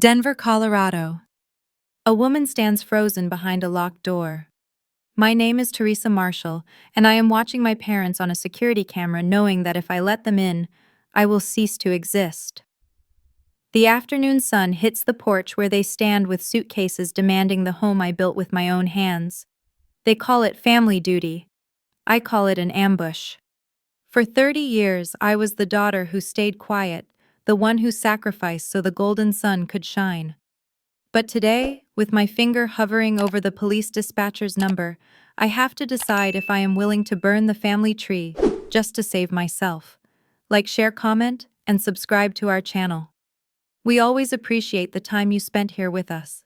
Denver, Colorado. A woman stands frozen behind a locked door. My name is Theresa Marshall, and I am watching my parents on a security camera knowing that if I let them in, I will cease to exist. The afternoon sun hits the porch where they stand with suitcases demanding the home I built with my own hands. They call it family duty. I call it an ambush. For 30 years, I was the daughter who stayed quiet, the one who sacrificed so the golden sun could shine. But today, with my finger hovering over the police dispatcher's number, I have to decide if I am willing to burn the family tree just to save myself. Like, share, comment, and subscribe to our channel. We always appreciate the time you spent here with us.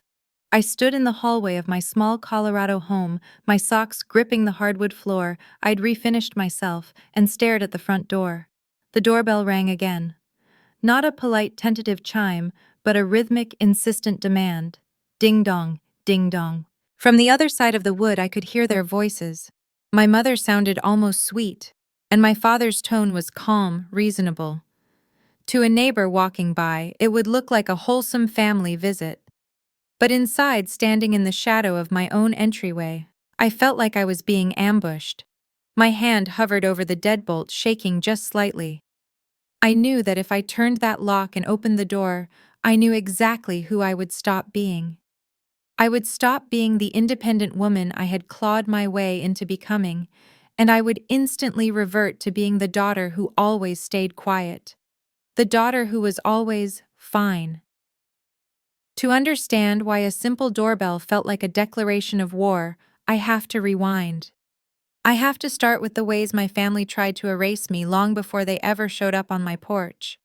I stood in the hallway of my small Colorado home, my socks gripping the hardwood floor. I'd refinished myself and stared at the front door. The doorbell rang again. Not a polite, tentative chime, but a rhythmic, insistent demand. Ding-dong, ding-dong. From the other side of the wood, I could hear their voices. My mother sounded almost sweet, and my father's tone was calm, reasonable. To a neighbor walking by, it would look like a wholesome family visit. But inside, standing in the shadow of my own entryway, I felt like I was being ambushed. My hand hovered over the deadbolt, shaking just slightly. I knew that if I turned that lock and opened the door, I knew exactly who I would stop being. I would stop being the independent woman I had clawed my way into becoming, and I would instantly revert to being the daughter who always stayed quiet. The daughter who was always fine. To understand why a simple doorbell felt like a declaration of war, I have to rewind. I have to start with the ways my family tried to erase me long before they ever showed up on my porch.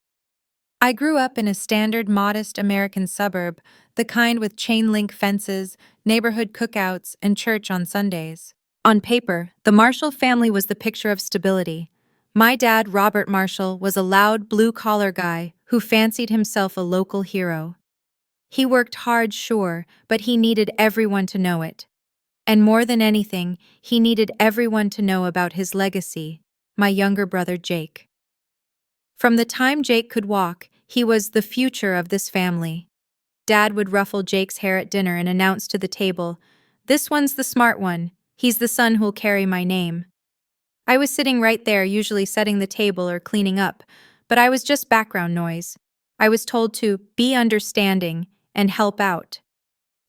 I grew up in a standard, modest American suburb, the kind with chain-link fences, neighborhood cookouts, and church on Sundays. On paper, the Marshall family was the picture of stability. My dad, Robert Marshall, was a loud, blue-collar guy who fancied himself a local hero. He worked hard, sure, but he needed everyone to know it. And more than anything, he needed everyone to know about his legacy, my younger brother Jake. From the time Jake could walk, he was the future of this family. Dad would ruffle Jake's hair at dinner and announce to the table, "This one's the smart one. He's the son who'll carry my name." I was sitting right there, usually setting the table or cleaning up, but I was just background noise. I was told to be understanding and help out.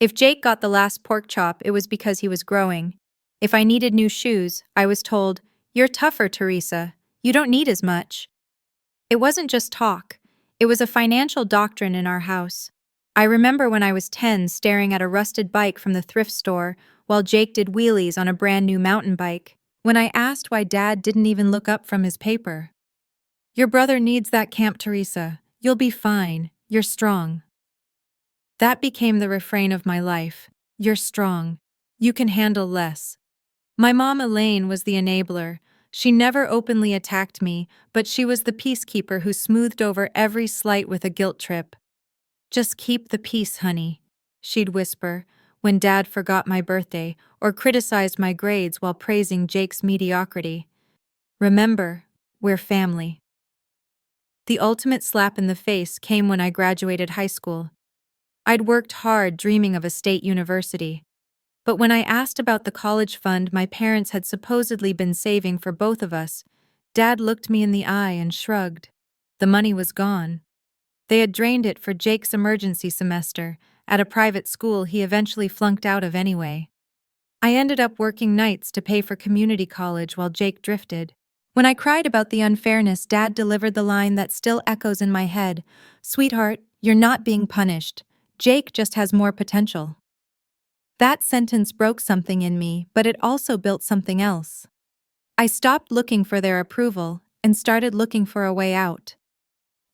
If Jake got the last pork chop, it was because he was growing. If I needed new shoes, I was told, "You're tougher, Theresa. You don't need as much." It wasn't just talk. It was a financial doctrine in our house. I remember when I was 10 staring at a rusted bike from the thrift store while Jake did wheelies on a brand new mountain bike. When I asked why Dad didn't even look up from his paper. "Your brother needs that camp, Theresa. You'll be fine. You're strong." That became the refrain of my life. You're strong. You can handle less. My mom, Elaine, was the enabler. She never openly attacked me, but she was the peacekeeper who smoothed over every slight with a guilt trip. "Just keep the peace, honey," she'd whisper when Dad forgot my birthday or criticized my grades while praising Jake's mediocrity. "Remember, we're family." The ultimate slap in the face came when I graduated high school. I'd worked hard dreaming of a state university. But when I asked about the college fund my parents had supposedly been saving for both of us, Dad looked me in the eye and shrugged. The money was gone. They had drained it for Jake's emergency semester, at a private school he eventually flunked out of anyway. I ended up working nights to pay for community college while Jake drifted. When I cried about the unfairness, Dad delivered the line that still echoes in my head, "Sweetheart, you're not being punished. Jake just has more potential." That sentence broke something in me, but it also built something else. I stopped looking for their approval and started looking for a way out.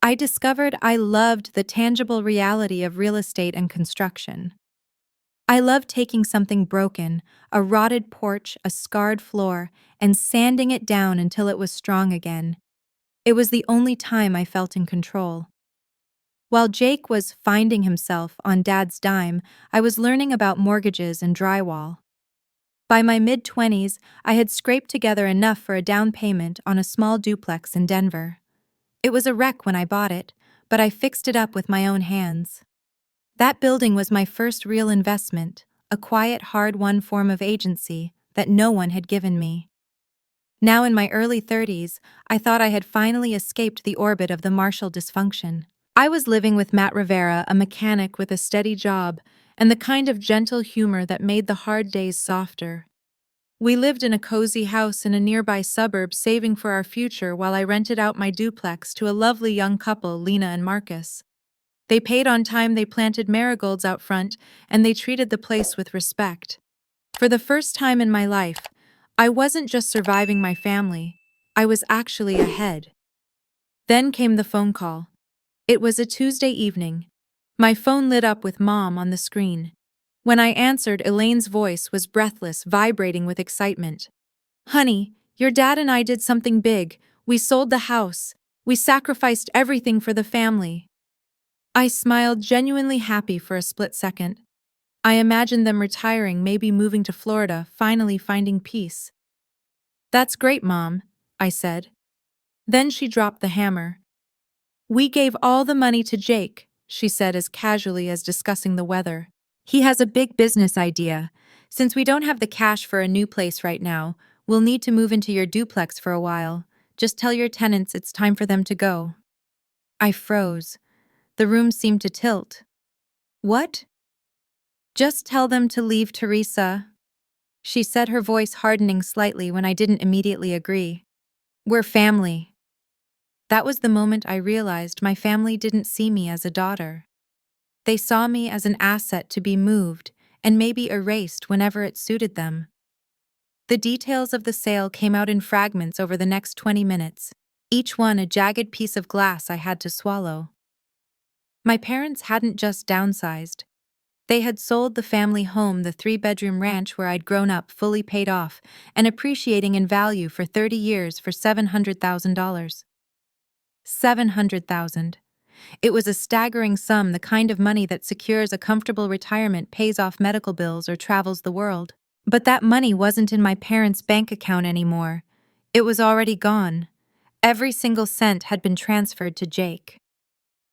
I discovered I loved the tangible reality of real estate and construction. I loved taking something broken, a rotted porch, a scarred floor, and sanding it down until it was strong again. It was the only time I felt in control. While Jake was finding himself on Dad's dime, I was learning about mortgages and drywall. By my mid-20s, I had scraped together enough for a down payment on a small duplex in Denver. It was a wreck when I bought it, but I fixed it up with my own hands. That building was my first real investment, a quiet, hard-won form of agency that no one had given me. Now in my early 30s, I thought I had finally escaped the orbit of the Marshall dysfunction. I was living with Matt Rivera, a mechanic with a steady job, and the kind of gentle humor that made the hard days softer. We lived in a cozy house in a nearby suburb, saving for our future while I rented out my duplex to a lovely young couple, Lena and Marcus. They paid on time, they planted marigolds out front, and they treated the place with respect. For the first time in my life, I wasn't just surviving my family, I was actually ahead. Then came the phone call. It was a Tuesday evening. My phone lit up with Mom on the screen. When I answered, Elaine's voice was breathless, vibrating with excitement. "Honey, your dad and I did something big. We sold the house. We sacrificed everything for the family." I smiled, genuinely happy for a split second. I imagined them retiring, maybe moving to Florida, finally finding peace. "That's great, Mom," I said. Then she dropped the hammer. "We gave all the money to Jake," she said as casually as discussing the weather. "He has a big business idea. Since we don't have the cash for a new place right now, we'll need to move into your duplex for a while. Just tell your tenants it's time for them to go." I froze. The room seemed to tilt. "What?" "Just tell them to leave, Theresa," she said, her voice hardening slightly when I didn't immediately agree. "We're family." That was the moment I realized my family didn't see me as a daughter. They saw me as an asset to be moved and maybe erased whenever it suited them. The details of the sale came out in fragments over the next 20 minutes, each one a jagged piece of glass I had to swallow. My parents hadn't just downsized. They had sold the family home, the 3-bedroom ranch where I'd grown up, fully paid off and appreciating in value for 30 years for $700,000. $700,000. It was a staggering sum, the kind of money that secures a comfortable retirement, pays off medical bills, or travels the world. But that money wasn't in my parents' bank account anymore. It was already gone. Every single cent had been transferred to Jake.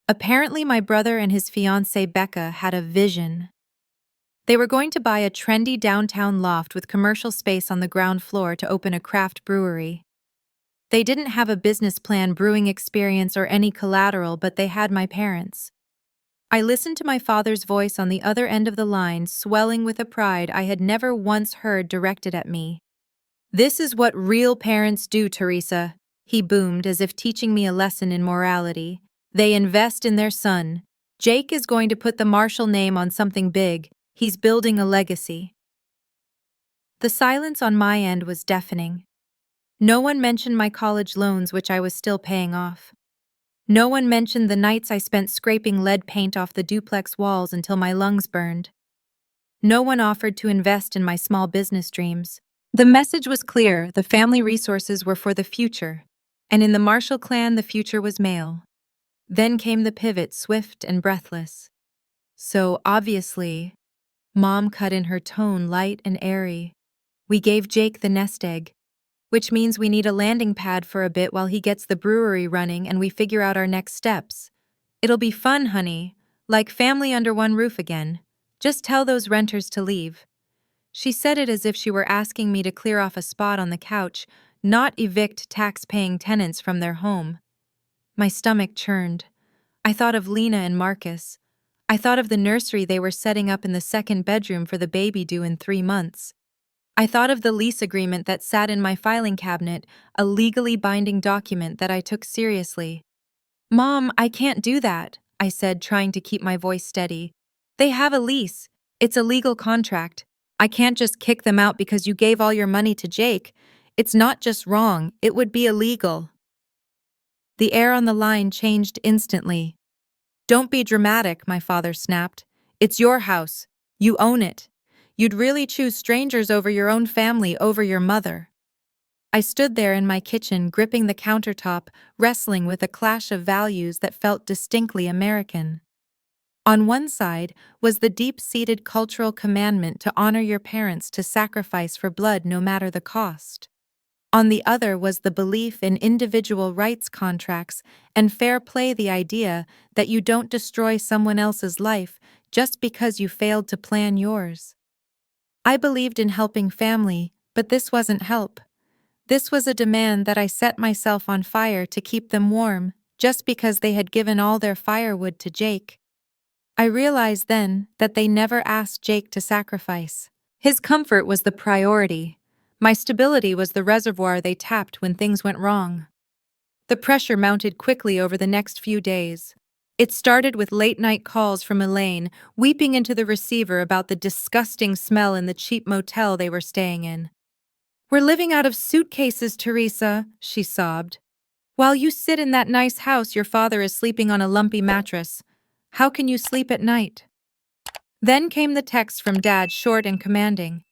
Apparently, my brother and his fiancée Becca had a vision. They were going to buy a trendy downtown loft with commercial space on the ground floor to open a craft brewery. They didn't have a business plan, brewing experience, or any collateral, but they had my parents. I listened to my father's voice on the other end of the line, swelling with a pride I had never once heard directed at me. "This is what real parents do, Theresa," he boomed, as if teaching me a lesson in morality. "They invest in their son. Jake is going to put the Marshall name on something big. He's building a legacy." The silence on my end was deafening. No one mentioned my college loans, which I was still paying off. No one mentioned the nights I spent scraping lead paint off the duplex walls until my lungs burned. No one offered to invest in my small business dreams. The message was clear: the family resources were for the future, and in the Marshall clan, the future was male. Then came the pivot, swift and breathless. "So, obviously," Mom cut in, her tone light and airy, "we gave Jake the nest egg, which means we need a landing pad for a bit while he gets the brewery running and we figure out our next steps. It'll be fun, honey, like family under one roof again. Just tell those renters to leave." She said it as if she were asking me to clear off a spot on the couch, not evict tax-paying tenants from their home. My stomach churned. I thought of Lena and Marcus. I thought of the nursery they were setting up in the second bedroom for the baby due in 3 months. I thought of the lease agreement that sat in my filing cabinet, a legally binding document that I took seriously. "Mom, I can't do that," I said, trying to keep my voice steady. "They have a lease. It's a legal contract. I can't just kick them out because you gave all your money to Jake. It's not just wrong, it would be illegal." The air on the line changed instantly. "Don't be dramatic," my father snapped. "It's your house. You own it. You'd really choose strangers over your own family, over your mother." I stood there in my kitchen, gripping the countertop, wrestling with a clash of values that felt distinctly American. On one side was the deep-seated cultural commandment to honor your parents, to sacrifice for blood no matter the cost. On the other was the belief in individual rights contracts and fair play, the idea that you don't destroy someone else's life just because you failed to plan yours. I believed in helping family, but this wasn't help. This was a demand that I set myself on fire to keep them warm, just because they had given all their firewood to Jake. I realized then that they never asked Jake to sacrifice. His comfort was the priority. My stability was the reservoir they tapped when things went wrong. The pressure mounted quickly over the next few days. It started with late-night calls from Elaine, weeping into the receiver about the disgusting smell in the cheap motel they were staying in. "We're living out of suitcases, Theresa," she sobbed. "While you sit in that nice house, your father is sleeping on a lumpy mattress. How can you sleep at night?" Then came the text from Dad, short and commanding.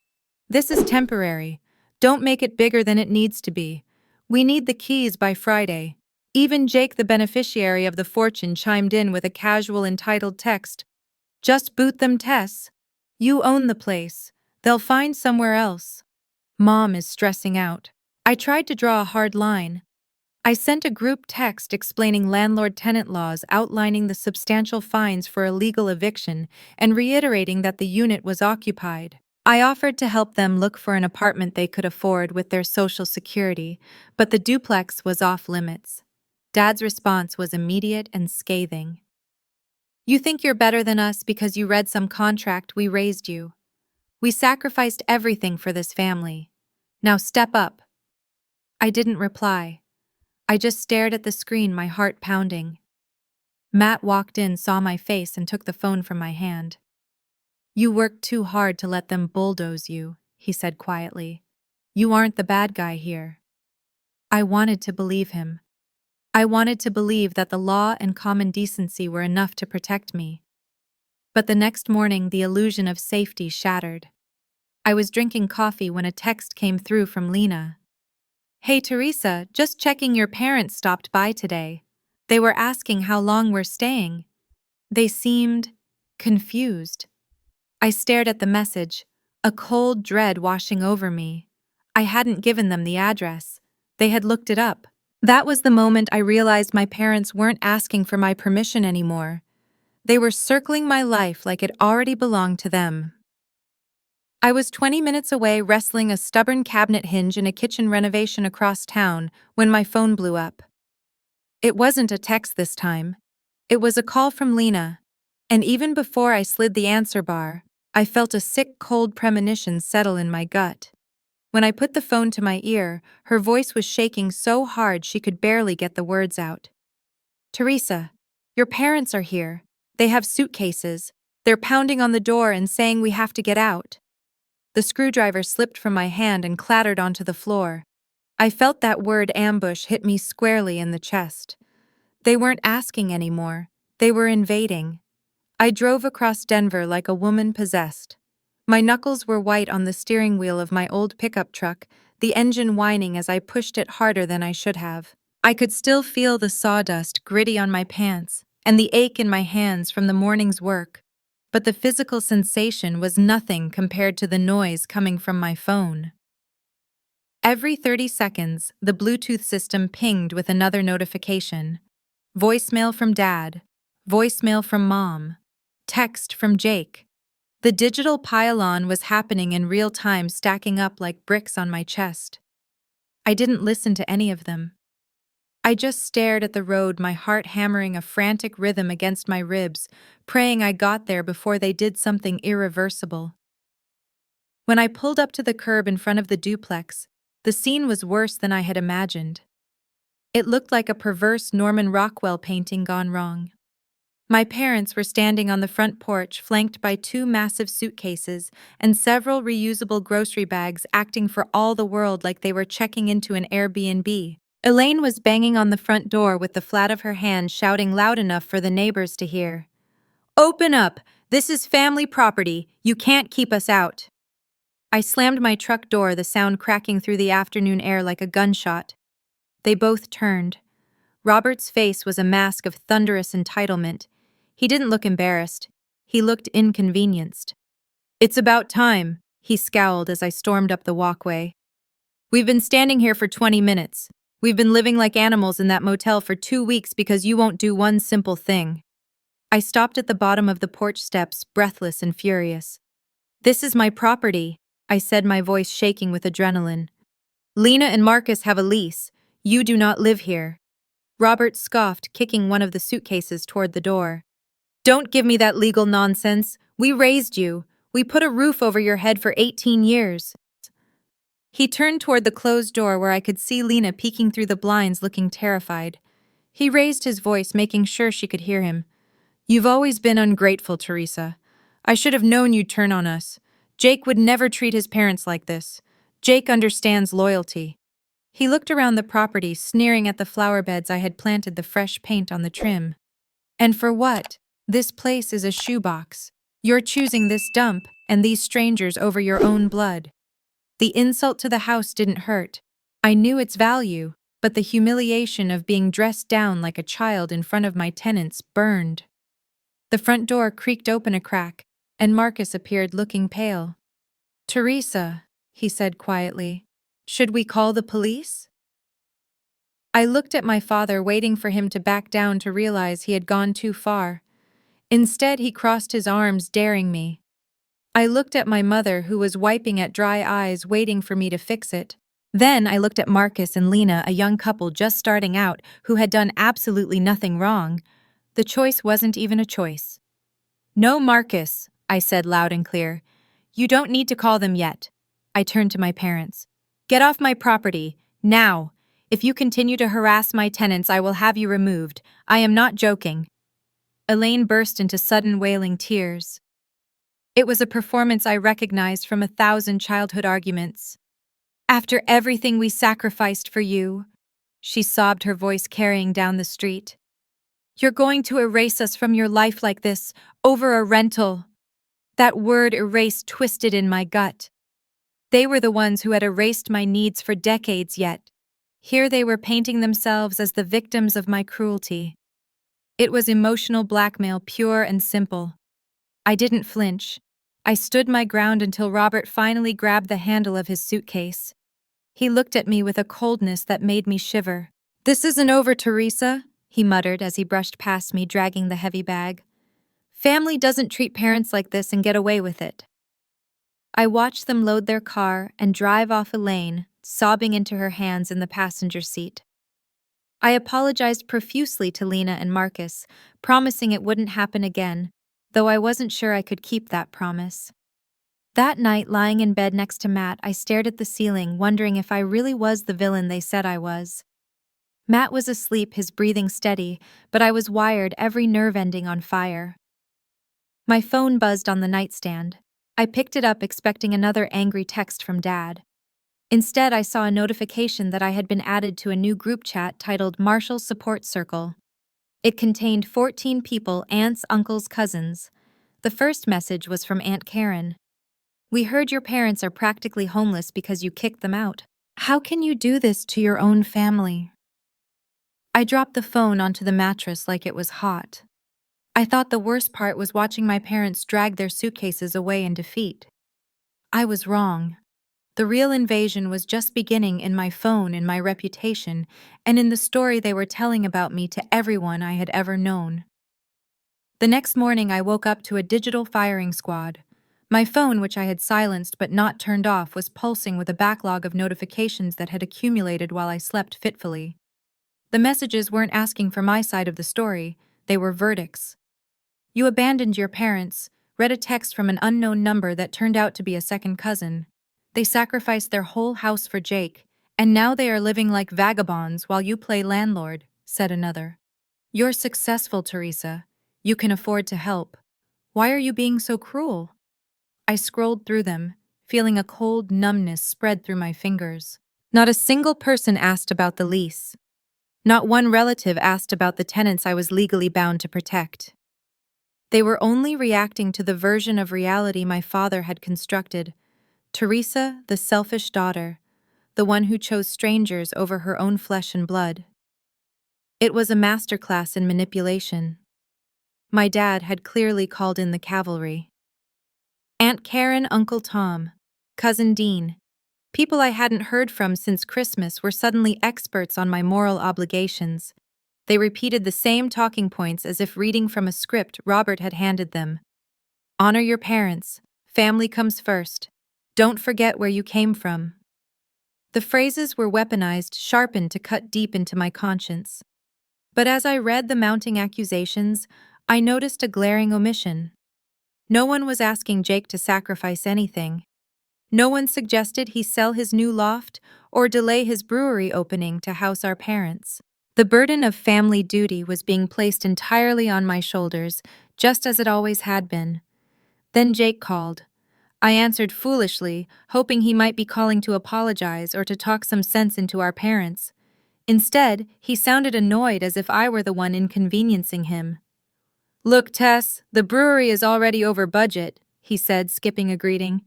"This is temporary. Don't make it bigger than it needs to be. We need the keys by Friday." Even Jake, the beneficiary of the fortune, chimed in with a casual, entitled text. "Just boot them, Tess. You own the place. They'll find somewhere else. Mom is stressing out." I tried to draw a hard line. I sent a group text explaining landlord-tenant laws, outlining the substantial fines for illegal eviction, and reiterating that the unit was occupied. I offered to help them look for an apartment they could afford with their social security, but the duplex was off limits. Dad's response was immediate and scathing. "You think you're better than us because you read some contract we raised you. We sacrificed everything for this family. Now step up." I didn't reply. I just stared at the screen, my heart pounding. Matt walked in, saw my face, and took the phone from my hand. "You worked too hard to let them bulldoze you," he said quietly. "You aren't the bad guy here." I wanted to believe him. I wanted to believe that the law and common decency were enough to protect me. But the next morning, the illusion of safety shattered. I was drinking coffee when a text came through from Lena. "Hey Theresa, just checking your parents stopped by today. They were asking how long we're staying." They seemed confused. I stared at the message, a cold dread washing over me. I hadn't given them the address. They had looked it up. That was the moment I realized my parents weren't asking for my permission anymore. They were circling my life like it already belonged to them. I was 20 minutes away, wrestling a stubborn cabinet hinge in a kitchen renovation across town, when my phone blew up. It wasn't a text this time. It was a call from Lena, and even before I slid the answer bar, I felt a sick, cold premonition settle in my gut. When I put the phone to my ear, her voice was shaking so hard she could barely get the words out. "Theresa, your parents are here. They have suitcases. They're pounding on the door and saying we have to get out." The screwdriver slipped from my hand and clattered onto the floor. I felt that word ambush hit me squarely in the chest. They weren't asking anymore. They were invading. I drove across Denver like a woman possessed. My knuckles were white on the steering wheel of my old pickup truck, the engine whining as I pushed it harder than I should have. I could still feel the sawdust gritty on my pants and the ache in my hands from the morning's work, but the physical sensation was nothing compared to the noise coming from my phone. Every 30 seconds, the Bluetooth system pinged with another notification. Voicemail from Dad. Voicemail from Mom. Text from Jake. The digital pile-on was happening in real time, stacking up like bricks on my chest. I didn't listen to any of them. I just stared at the road, my heart hammering a frantic rhythm against my ribs, praying I got there before they did something irreversible. When I pulled up to the curb in front of the duplex, the scene was worse than I had imagined. It looked like a perverse Norman Rockwell painting gone wrong. My parents were standing on the front porch, flanked by 2 massive suitcases and several reusable grocery bags, acting for all the world like they were checking into an Airbnb. Elaine was banging on the front door with the flat of her hand, shouting loud enough for the neighbors to hear. "Open up! This is family property. You can't keep us out." I slammed my truck door, the sound cracking through the afternoon air like a gunshot. They both turned. Robert's face was a mask of thunderous entitlement. He didn't look embarrassed. He looked inconvenienced. "It's about time," he scowled as I stormed up the walkway. "We've been standing here for 20 minutes. We've been living like animals in that motel for 2 weeks because you won't do one simple thing." I stopped at the bottom of the porch steps, breathless and furious. "This is my property," I said, my voice shaking with adrenaline. "Lena and Marcus have a lease. You do not live here." Robert scoffed, kicking one of the suitcases toward the door. "Don't give me that legal nonsense. We raised you. We put a roof over your head for 18 years. He turned toward the closed door where I could see Lena peeking through the blinds, looking terrified. He raised his voice, making sure she could hear him. "You've always been ungrateful, Theresa. I should have known you'd turn on us. Jake would never treat his parents like this. Jake understands loyalty." He looked around the property, sneering at the flower beds I had planted, the fresh paint on the trim. "And for what? This place is a shoebox. You're choosing this dump and these strangers over your own blood." The insult to the house didn't hurt. I knew its value, but the humiliation of being dressed down like a child in front of my tenants burned. The front door creaked open a crack, and Marcus appeared, looking pale. "Theresa," he said quietly, "should we call the police?" I looked at my father, waiting for him to back down, to realize he had gone too far. Instead, he crossed his arms, daring me. I looked at my mother, who was wiping at dry eyes, waiting for me to fix it. Then I looked at Marcus and Lena, a young couple just starting out who had done absolutely nothing wrong. The choice wasn't even a choice. "No, Marcus," I said loud and clear. "You don't need to call them yet." I turned to my parents. "Get off my property, now. If you continue to harass my tenants, I will have you removed. I am not joking." Elaine burst into sudden wailing tears. It was a performance I recognized from 1,000 childhood arguments. "After everything we sacrificed for you," she sobbed, her voice carrying down the street. "You're going to erase us from your life like this, over a rental." That word erase twisted in my gut. They were the ones who had erased my needs for decades, yet here they were painting themselves as the victims of my cruelty. It was emotional blackmail, pure and simple. I didn't flinch. I stood my ground until Robert finally grabbed the handle of his suitcase. He looked at me with a coldness that made me shiver. "This isn't over, Theresa," he muttered as he brushed past me, dragging the heavy bag. "Family doesn't treat parents like this and get away with it." I watched them load their car and drive off, Elaine sobbing into her hands in the passenger seat. I apologized profusely to Lena and Marcus, promising it wouldn't happen again, though I wasn't sure I could keep that promise. That night, lying in bed next to Matt, I stared at the ceiling, wondering if I really was the villain they said I was. Matt was asleep, his breathing steady, but I was wired, every nerve ending on fire. My phone buzzed on the nightstand. I picked it up, expecting another angry text from Dad. Instead, I saw a notification that I had been added to a new group chat titled Marshall Support Circle. It contained 14 people, aunts, uncles, cousins. The first message was from Aunt Karen. "We heard your parents are practically homeless because you kicked them out. How can you do this to your own family?" I dropped the phone onto the mattress like it was hot. I thought the worst part was watching my parents drag their suitcases away in defeat. I was wrong. The real invasion was just beginning, in my phone, in my reputation, and in the story they were telling about me to everyone I had ever known. The next morning, I woke up to a digital firing squad. My phone, which I had silenced but not turned off, was pulsing with a backlog of notifications that had accumulated while I slept fitfully. The messages weren't asking for my side of the story, they were verdicts. "You abandoned your parents," read a text from an unknown number that turned out to be a second cousin. "They sacrificed their whole house for Jake, and now they are living like vagabonds while you play landlord," said another. "You're successful, Theresa. You can afford to help. Why are you being so cruel?" I scrolled through them, feeling a cold numbness spread through my fingers. Not a single person asked about the lease. Not one relative asked about the tenants I was legally bound to protect. They were only reacting to the version of reality my father had constructed. Theresa, the selfish daughter, the one who chose strangers over her own flesh and blood. It was a masterclass in manipulation. My dad had clearly called in the cavalry. Aunt Karen, Uncle Tom, Cousin Dean, people I hadn't heard from since Christmas, were suddenly experts on my moral obligations. They repeated the same talking points as if reading from a script Robert had handed them. Honor your parents. Family comes first. Don't forget where you came from. The phrases were weaponized, sharpened to cut deep into my conscience. But as I read the mounting accusations, I noticed a glaring omission. No one was asking Jake to sacrifice anything. No one suggested he sell his new loft or delay his brewery opening to house our parents. The burden of family duty was being placed entirely on my shoulders, just as it always had been. Then Jake called. I answered foolishly, hoping he might be calling to apologize or to talk some sense into our parents. Instead, he sounded annoyed as if I were the one inconveniencing him. Look, Tess, the brewery is already over budget, he said, skipping a greeting.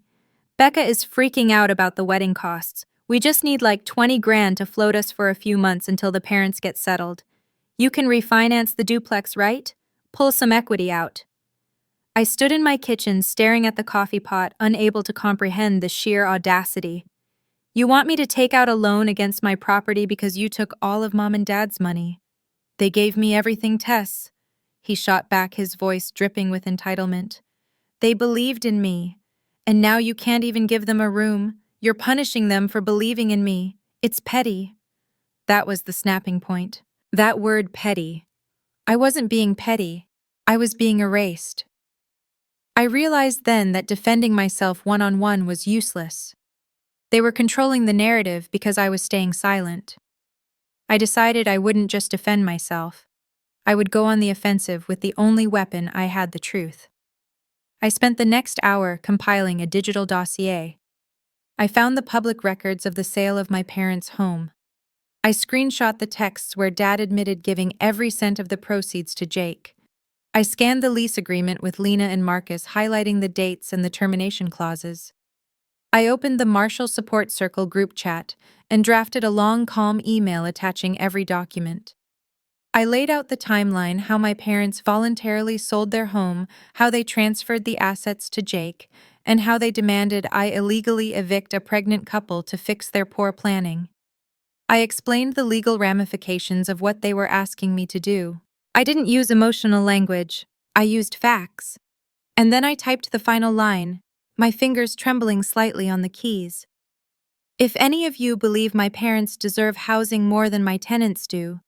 Becca is freaking out about the wedding costs. We just need like 20 grand to float us for a few months until the parents get settled. You can refinance the duplex, right? Pull some equity out. I stood in my kitchen staring at the coffee pot, unable to comprehend the sheer audacity. You want me to take out a loan against my property because you took all of Mom and Dad's money? They gave me everything, Tess. He shot back, his voice dripping with entitlement. They believed in me. And now you can't even give them a room. You're punishing them for believing in me. It's petty. That was the snapping point. That word, petty. I wasn't being petty. I was being erased. I realized then that defending myself one-on-one was useless. They were controlling the narrative because I was staying silent. I decided I wouldn't just defend myself. I would go on the offensive with the only weapon I had, the truth. I spent the next hour compiling a digital dossier. I found the public records of the sale of my parents' home. I screenshot the texts where Dad admitted giving every cent of the proceeds to Jake. I scanned the lease agreement with Lena and Marcus, highlighting the dates and the termination clauses. I opened the Marshall Support Circle group chat and drafted a long, calm email attaching every document. I laid out the timeline, how my parents voluntarily sold their home, how they transferred the assets to Jake, and how they demanded I illegally evict a pregnant couple to fix their poor planning. I explained the legal ramifications of what they were asking me to do. I didn't use emotional language. I used facts. And then I typed the final line, my fingers trembling slightly on the keys. If any of you believe my parents deserve housing more than my tenants do,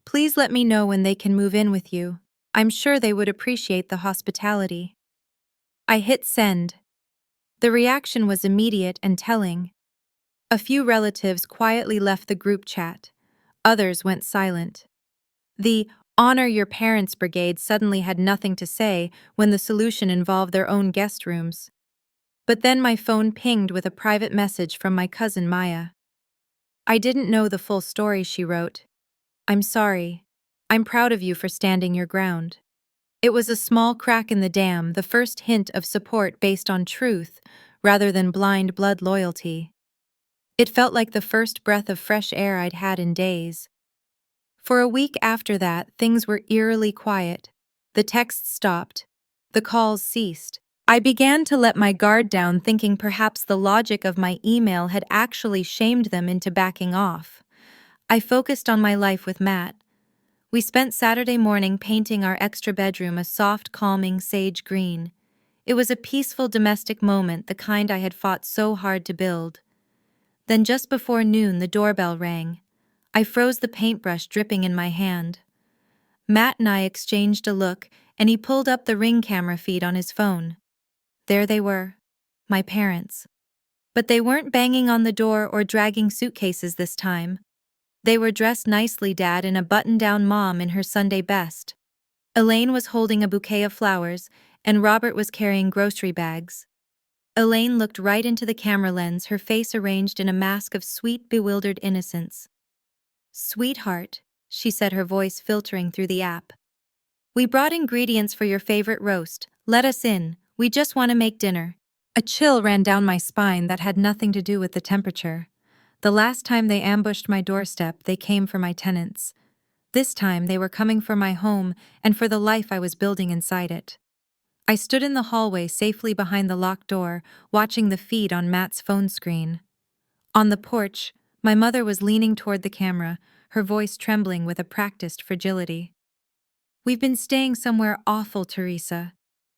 please let me know when they can move in with you. I'm sure they would appreciate the hospitality. I hit send. The reaction was immediate and telling. A few relatives quietly left the group chat. Others went silent. The honor your parents brigade suddenly had nothing to say when the solution involved their own guest rooms. But then my phone pinged with a private message from my cousin Maya. I didn't know the full story, she wrote. I'm sorry. I'm proud of you for standing your ground. It was a small crack in the dam, the first hint of support based on truth rather than blind blood loyalty. It felt like the first breath of fresh air I'd had in days. For a week after that, things were eerily quiet. The texts stopped. The calls ceased. I began to let my guard down, thinking perhaps the logic of my email had actually shamed them into backing off. I focused on my life with Matt. We spent Saturday morning painting our extra bedroom a soft, calming sage green. It was a peaceful domestic moment, the kind I had fought so hard to build. Then just before noon, the doorbell rang. I froze, the paintbrush dripping in my hand. Matt and I exchanged a look, and he pulled up the Ring camera feed on his phone. There they were, my parents. But they weren't banging on the door or dragging suitcases this time. They were dressed nicely, Dad in a button-down, Mom in her Sunday best. Elaine was holding a bouquet of flowers, and Robert was carrying grocery bags. Elaine looked right into the camera lens, her face arranged in a mask of sweet, bewildered innocence. Sweetheart, she said, her voice filtering through the app. We brought ingredients for your favorite roast. Let us in. We just want to make dinner. A chill ran down my spine that had nothing to do with the temperature. The last time they ambushed my doorstep, they came for my tenants. This time, they were coming for my home and for the life I was building inside it. I stood in the hallway safely behind the locked door, watching the feed on Matt's phone screen. On the porch, my mother was leaning toward the camera, her voice trembling with a practiced fragility. "We've been staying somewhere awful, Theresa.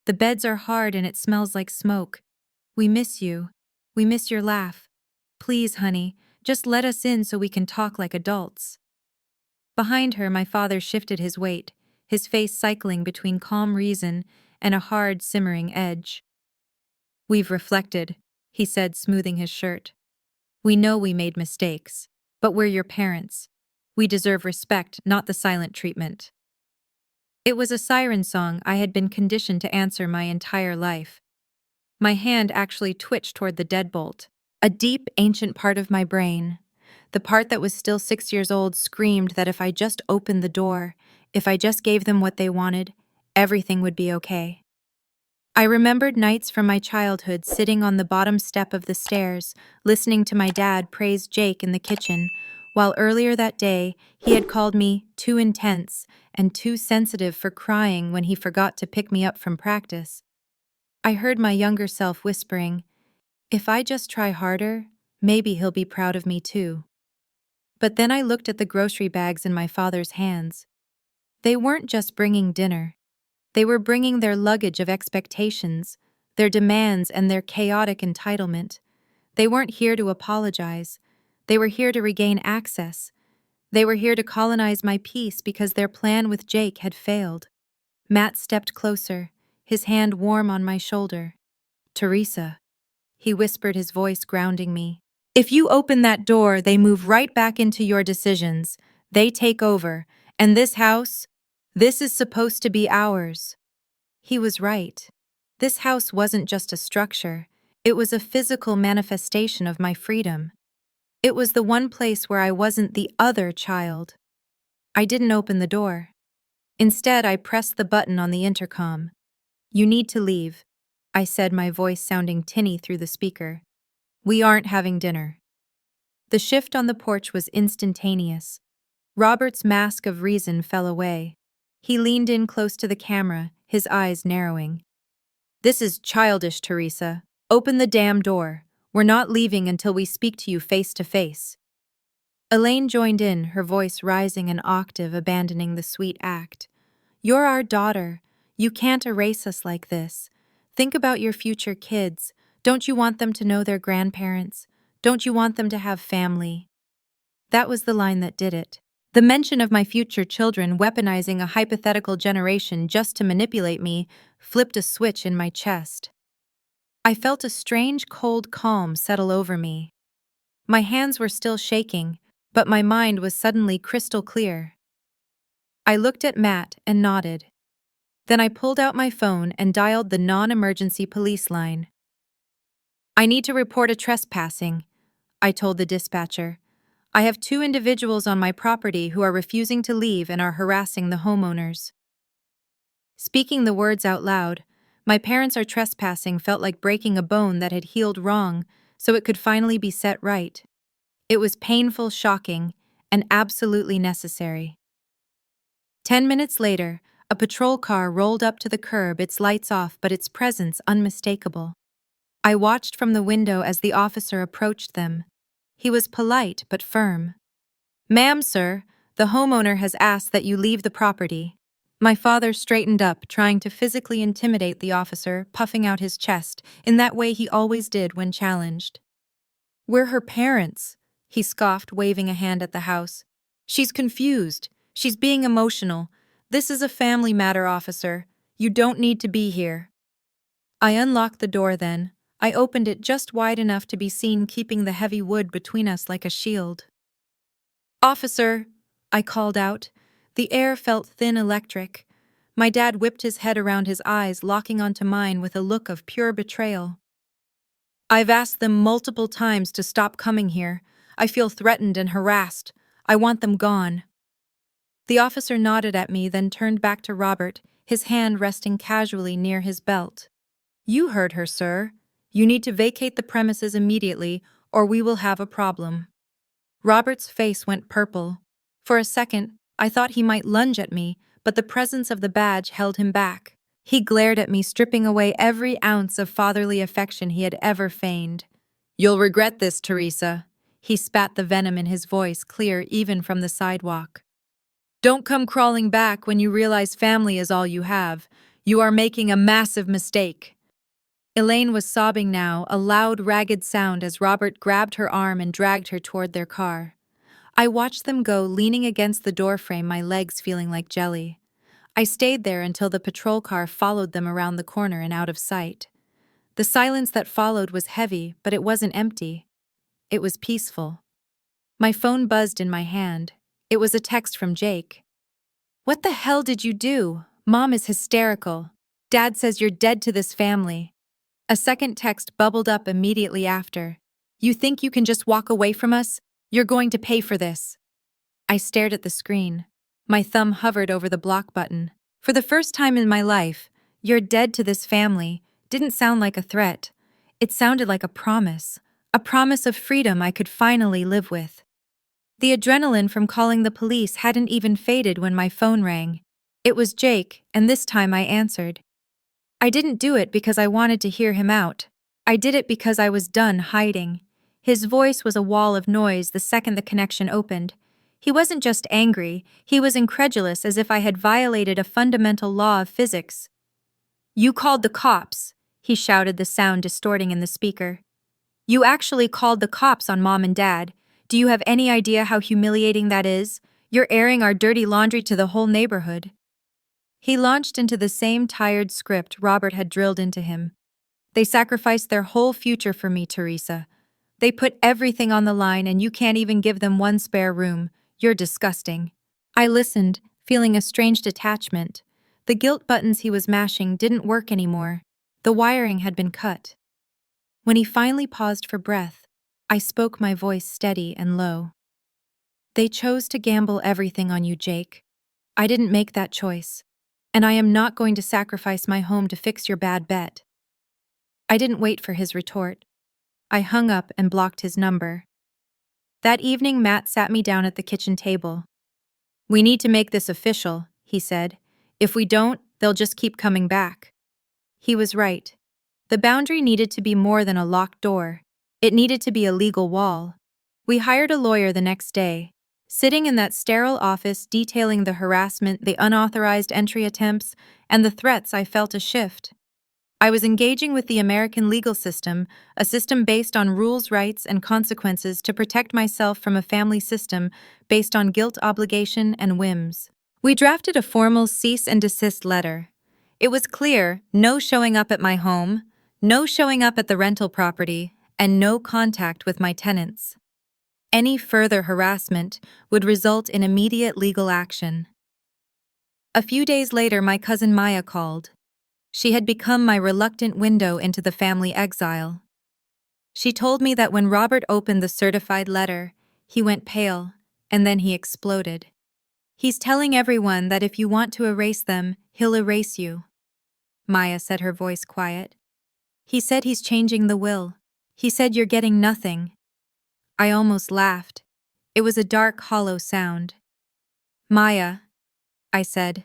The beds are hard and it smells like smoke. We miss you. We miss your laugh. Please, honey, just let us in so we can talk like adults." Behind her, my father shifted his weight, his face cycling between calm reason and a hard, simmering edge. "We've reflected," he said, smoothing his shirt. "We know we made mistakes, but we're your parents. We deserve respect, not the silent treatment." It was a siren song I had been conditioned to answer my entire life. My hand actually twitched toward the deadbolt. A deep, ancient part of my brain, the part that was still 6 years old, screamed that if I just opened the door, if I just gave them what they wanted, everything would be okay. I remembered nights from my childhood sitting on the bottom step of the stairs, listening to my dad praise Jake in the kitchen, while earlier that day he had called me too intense and too sensitive for crying when he forgot to pick me up from practice. I heard my younger self whispering, "If I just try harder, maybe he'll be proud of me too." But then I looked at the grocery bags in my father's hands. They weren't just bringing dinner. They were bringing their luggage of expectations, their demands, and their chaotic entitlement. They weren't here to apologize. They were here to regain access. They were here to colonize my peace because their plan with Jake had failed. Matt stepped closer, his hand warm on my shoulder. "Theresa," he whispered, his voice grounding me. "If you open that door, they move right back into your decisions. They take over. And this house, this is supposed to be ours." He was right. This house wasn't just a structure. It was a physical manifestation of my freedom. It was the one place where I wasn't the other child. I didn't open the door. Instead, I pressed the button on the intercom. "You need to leave," I said, my voice sounding tinny through the speaker. "We aren't having dinner." The shift on the porch was instantaneous. Robert's mask of reason fell away. He leaned in close to the camera, his eyes narrowing. "This is childish, Theresa. Open the damn door. We're not leaving until we speak to you face to face." Elaine joined in, her voice rising an octave, abandoning the sweet act. "You're our daughter. You can't erase us like this. Think about your future kids. Don't you want them to know their grandparents? Don't you want them to have family?" That was the line that did it. The mention of my future children weaponizing a hypothetical generation just to manipulate me flipped a switch in my chest. I felt a strange cold calm settle over me. My hands were still shaking, but my mind was suddenly crystal clear. I looked at Matt and nodded. Then I pulled out my phone and dialed the non-emergency police line. "I need to report a trespassing," I told the dispatcher. "I have 2 individuals on my property who are refusing to leave and are harassing the homeowners." Speaking the words out loud, "my parents are trespassing" felt like breaking a bone that had healed wrong so it could finally be set right. It was painful, shocking, and absolutely necessary. 10 minutes later, a patrol car rolled up to the curb, its lights off but its presence unmistakable. I watched from the window as the officer approached them. He was polite but firm. "Ma'am, sir, the homeowner has asked that you leave the property." My father straightened up, trying to physically intimidate the officer, puffing out his chest, in that way he always did when challenged. "We're her parents," he scoffed, waving a hand at the house. "She's confused. She's being emotional. This is a family matter, officer. You don't need to be here." I unlocked the door then. I opened it just wide enough to be seen, keeping the heavy wood between us like a shield. "Officer," I called out. The air felt thin, electric. My dad whipped his head around, his eyes locking onto mine with a look of pure betrayal. "I've asked them multiple times to stop coming here. I feel threatened and harassed. I want them gone." The officer nodded at me, then turned back to Robert, his hand resting casually near his belt. "You heard her, sir. You need to vacate the premises immediately, or we will have a problem." Robert's face went purple. For a second, I thought he might lunge at me, but the presence of the badge held him back. He glared at me, stripping away every ounce of fatherly affection he had ever feigned. "You'll regret this, Theresa," He spat the venom in his voice clear even from the sidewalk. Don't come crawling back when you realize family is all you have. You are making a massive mistake. Elaine was sobbing now, a loud, ragged sound as Robert grabbed her arm and dragged her toward their car. I watched them go, leaning against the doorframe, my legs feeling like jelly. I stayed there until the patrol car followed them around the corner and out of sight. The silence that followed was heavy, but it wasn't empty. It was peaceful. My phone buzzed in my hand. It was a text from Jake. What the hell did you do? Mom is hysterical. Dad says you're dead to this family. A second text bubbled up immediately after. You think you can just walk away from us? You're going to pay for this. I stared at the screen. My thumb hovered over the block button. For the first time in my life, "You're dead to this family" didn't sound like a threat. It sounded like a promise of freedom I could finally live with. The adrenaline from calling the police hadn't even faded when my phone rang. It was Jake, and this time I answered. I didn't do it because I wanted to hear him out. I did it because I was done hiding. His voice was a wall of noise the second the connection opened. He wasn't just angry, he was incredulous, as if I had violated a fundamental law of physics. You called the cops, he shouted, the sound distorting in the speaker. You actually called the cops on Mom and Dad. Do you have any idea how humiliating that is? You're airing our dirty laundry to the whole neighborhood. He launched into the same tired script Robert had drilled into him. They sacrificed their whole future for me, Theresa. They put everything on the line and you can't even give them one spare room. You're disgusting. I listened, feeling a strange detachment. The guilt buttons he was mashing didn't work anymore. The wiring had been cut. When he finally paused for breath, I spoke, my voice steady and low. They chose to gamble everything on you, Jake. I didn't make that choice. And I am not going to sacrifice my home to fix your bad bet. I didn't wait for his retort. I hung up and blocked his number. That evening, Matt sat me down at the kitchen table. We need to make this official, he said. If we don't, they'll just keep coming back. He was right. The boundary needed to be more than a locked door. It needed to be a legal wall. We hired a lawyer the next day. Sitting in that sterile office detailing the harassment, the unauthorized entry attempts, and the threats, I felt a shift. I was engaging with the American legal system, a system based on rules, rights, and consequences to protect myself from a family system based on guilt, obligation, and whims. We drafted a formal cease and desist letter. It was clear: no showing up at my home, no showing up at the rental property, and no contact with my tenants. Any further harassment would result in immediate legal action. A few days later, my cousin Maya called. She had become my reluctant window into the family exile. She told me that when Robert opened the certified letter, he went pale, and then he exploded. He's telling everyone that if you want to erase them, he'll erase you. Maya said, her voice quiet. He said he's changing the will. He said you're getting nothing. I almost laughed. It was a dark, hollow sound. Maya, I said,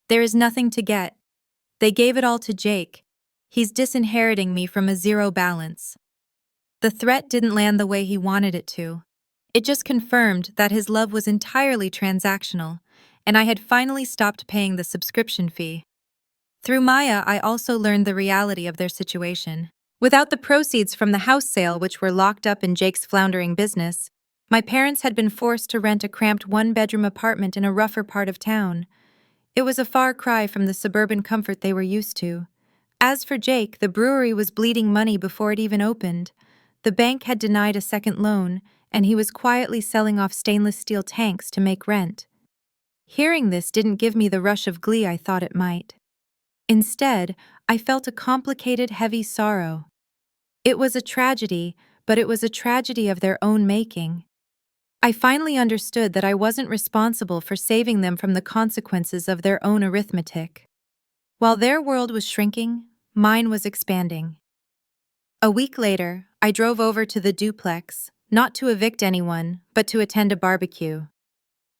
there is nothing to get. They gave it all to Jake. He's disinheriting me from a zero balance. The threat didn't land the way he wanted it to. It just confirmed that his love was entirely transactional, and I had finally stopped paying the subscription fee. Through Maya, I also learned the reality of their situation. Without the proceeds from the house sale, which were locked up in Jake's floundering business, my parents had been forced to rent a cramped one-bedroom apartment in a rougher part of town. It was a far cry from the suburban comfort they were used to. As for Jake, the brewery was bleeding money before it even opened. The bank had denied a second loan, and he was quietly selling off stainless steel tanks to make rent. Hearing this didn't give me the rush of glee I thought it might. Instead, I felt a complicated, heavy sorrow. It was a tragedy, but it was a tragedy of their own making. I finally understood that I wasn't responsible for saving them from the consequences of their own arithmetic. While their world was shrinking, mine was expanding. A week later, I drove over to the duplex, not to evict anyone, but to attend a barbecue.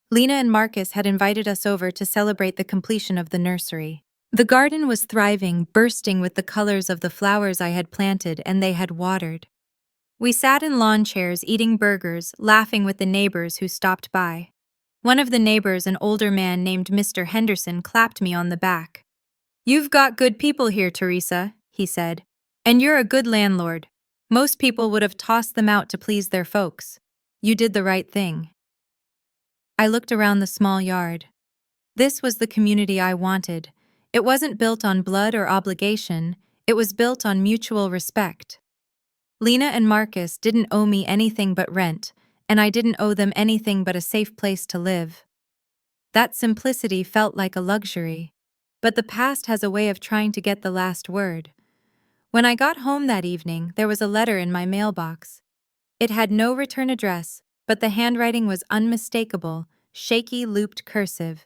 Lena and Marcus had invited us over to celebrate the completion of the nursery. The garden was thriving, bursting with the colors of the flowers I had planted and they had watered. We sat in lawn chairs eating burgers, laughing with the neighbors who stopped by. One of the neighbors, an older man named Mr. Henderson, clapped me on the back. "You've got good people here, Theresa," he said. "And you're a good landlord. Most people would have tossed them out to please their folks. You did the right thing." I looked around the small yard. This was the community I wanted. It wasn't built on blood or obligation, it was built on mutual respect. Lena and Marcus didn't owe me anything but rent, and I didn't owe them anything but a safe place to live. That simplicity felt like a luxury. But the past has a way of trying to get the last word. When I got home that evening, there was a letter in my mailbox. It had no return address, but the handwriting was unmistakable, shaky, looped cursive.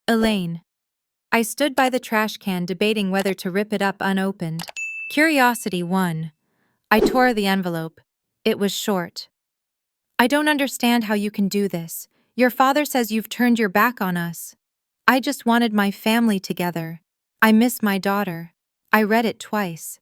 Elaine. I stood by the trash can debating whether to rip it up unopened. Curiosity won. I tore the envelope. It was short. "I don't understand how you can do this. Your father says you've turned your back on us. I just wanted my family together. I miss my daughter." I read it twice.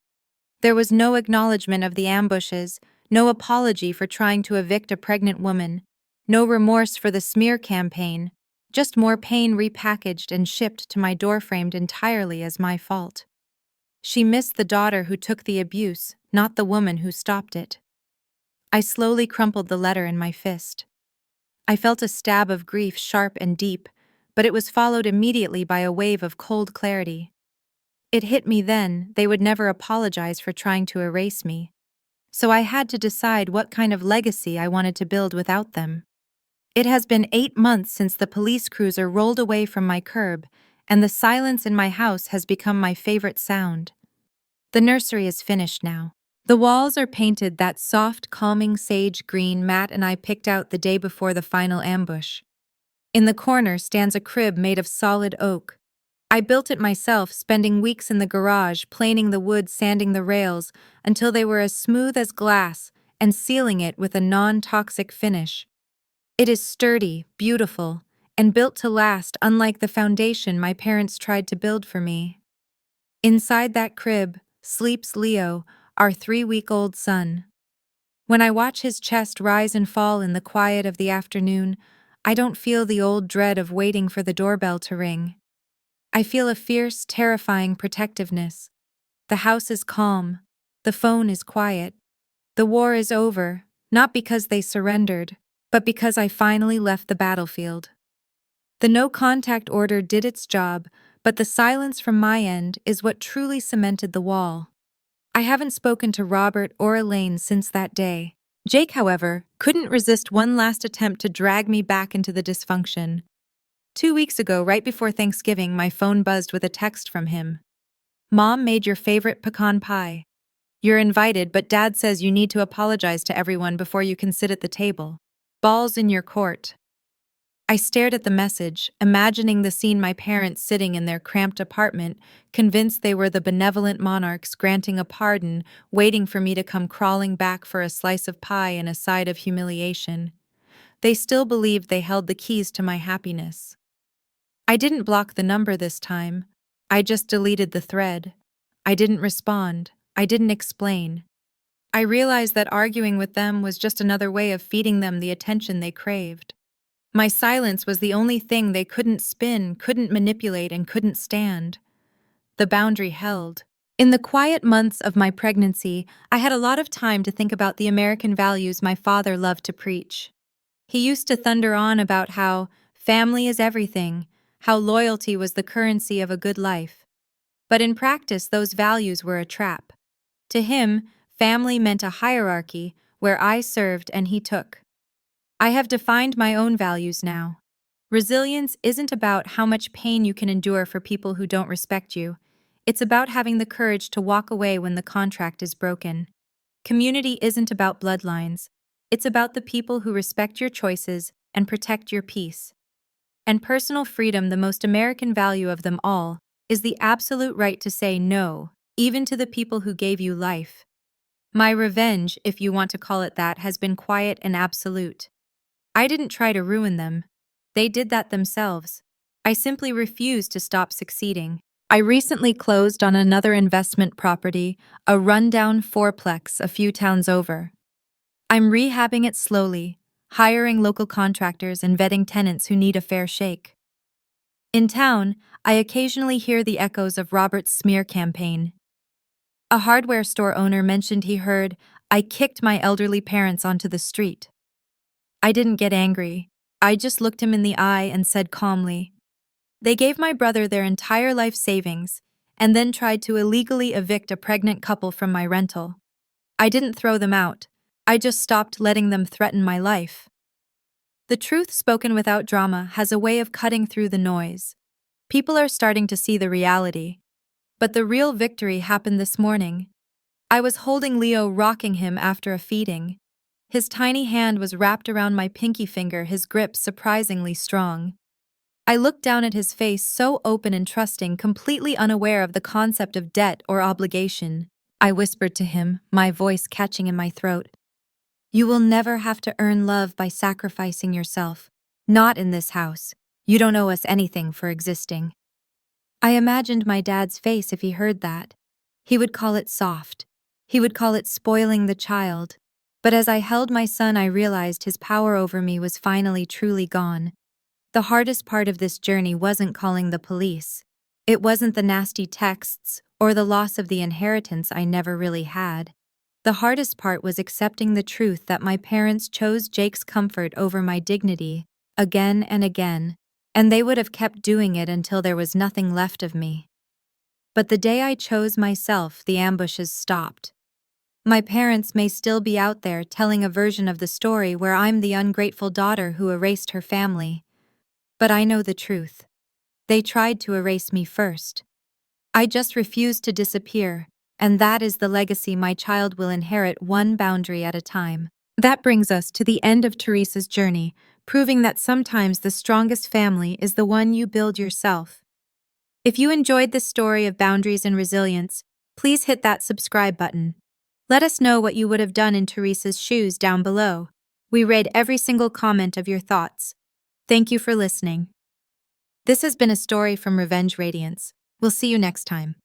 There was no acknowledgement of the ambushes, no apology for trying to evict a pregnant woman, no remorse for the smear campaign, just more pain repackaged and shipped to my door framed entirely as my fault. She missed the daughter who took the abuse, not the woman who stopped it. I slowly crumpled the letter in my fist. I felt a stab of grief, sharp and deep, but it was followed immediately by a wave of cold clarity. It hit me then they would never apologize for trying to erase me. So I had to decide what kind of legacy I wanted to build without them. It has been 8 months since the police cruiser rolled away from my curb, and the silence in my house has become my favorite sound. The nursery is finished now. The walls are painted that soft, calming sage green Matt and I picked out the day before the final ambush. In the corner stands a crib made of solid oak. I built it myself, spending weeks in the garage, planing the wood, sanding the rails, until they were as smooth as glass, and sealing it with a non-toxic finish. It is sturdy, beautiful, and built to last, unlike the foundation my parents tried to build for me. Inside that crib sleeps Leo, our 3-week-old son. When I watch his chest rise and fall in the quiet of the afternoon, I don't feel the old dread of waiting for the doorbell to ring. I feel a fierce, terrifying protectiveness. The house is calm. The phone is quiet. The war is over, not because they surrendered, but because I finally left the battlefield. The no-contact order did its job, but the silence from my end is what truly cemented the wall. I haven't spoken to Robert or Elaine since that day. Jake, however, couldn't resist one last attempt to drag me back into the dysfunction. 2 weeks ago, right before Thanksgiving, my phone buzzed with a text from him. "Mom made your favorite pecan pie. You're invited, but Dad says you need to apologize to everyone before you can sit at the table. Ball's in your court." I stared at the message, imagining the scene: my parents sitting in their cramped apartment, convinced they were the benevolent monarchs granting a pardon, waiting for me to come crawling back for a slice of pie and a side of humiliation. They still believed they held the keys to my happiness. I didn't block the number this time. I just deleted the thread. I didn't respond. I didn't explain. I realized that arguing with them was just another way of feeding them the attention they craved. My silence was the only thing they couldn't spin, couldn't manipulate, and couldn't stand. The boundary held. In the quiet months of my pregnancy, I had a lot of time to think about the American values my father loved to preach. He used to thunder on about how family is everything, how loyalty was the currency of a good life. But in practice, those values were a trap. To him, family meant a hierarchy where I served and he took. I have defined my own values now. Resilience isn't about how much pain you can endure for people who don't respect you. It's about having the courage to walk away when the contract is broken. Community isn't about bloodlines. It's about the people who respect your choices and protect your peace. And personal freedom, the most American value of them all, is the absolute right to say no, even to the people who gave you life. My revenge, if you want to call it that, has been quiet and absolute. I didn't try to ruin them. They did that themselves. I simply refused to stop succeeding. I recently closed on another investment property, a rundown fourplex a few towns over. I'm rehabbing it slowly, hiring local contractors and vetting tenants who need a fair shake. In town, I occasionally hear the echoes of Robert's smear campaign. A hardware store owner mentioned he heard, "I kicked my elderly parents onto the street." I didn't get angry. I just looked him in the eye and said calmly, "They gave my brother their entire life savings and then tried to illegally evict a pregnant couple from my rental. I didn't throw them out. I just stopped letting them threaten my life." The truth spoken without drama has a way of cutting through the noise. People are starting to see the reality. But the real victory happened this morning. I was holding Leo, rocking him after a feeding. His tiny hand was wrapped around my pinky finger, his grip surprisingly strong. I looked down at his face, so open and trusting, completely unaware of the concept of debt or obligation. I whispered to him, my voice catching in my throat, "You will never have to earn love by sacrificing yourself. Not in this house. You don't owe us anything for existing." I imagined my dad's face if he heard that. He would call it soft. He would call it spoiling the child. But as I held my son, I realized his power over me was finally truly gone. The hardest part of this journey wasn't calling the police. It wasn't the nasty texts or the loss of the inheritance I never really had. The hardest part was accepting the truth that my parents chose Jake's comfort over my dignity, again and again, and they would have kept doing it until there was nothing left of me. But the day I chose myself, the ambushes stopped. My parents may still be out there telling a version of the story where I'm the ungrateful daughter who erased her family. But I know the truth. They tried to erase me first. I just refused to disappear, and that is the legacy my child will inherit, one boundary at a time. That brings us to the end of Theresa's journey, proving that sometimes the strongest family is the one you build yourself. If you enjoyed this story of boundaries and resilience, please hit that subscribe button. Let us know what you would have done in Theresa's shoes down below. We read every single comment of your thoughts. Thank you for listening. This has been a story from Radiance. We'll see you next time.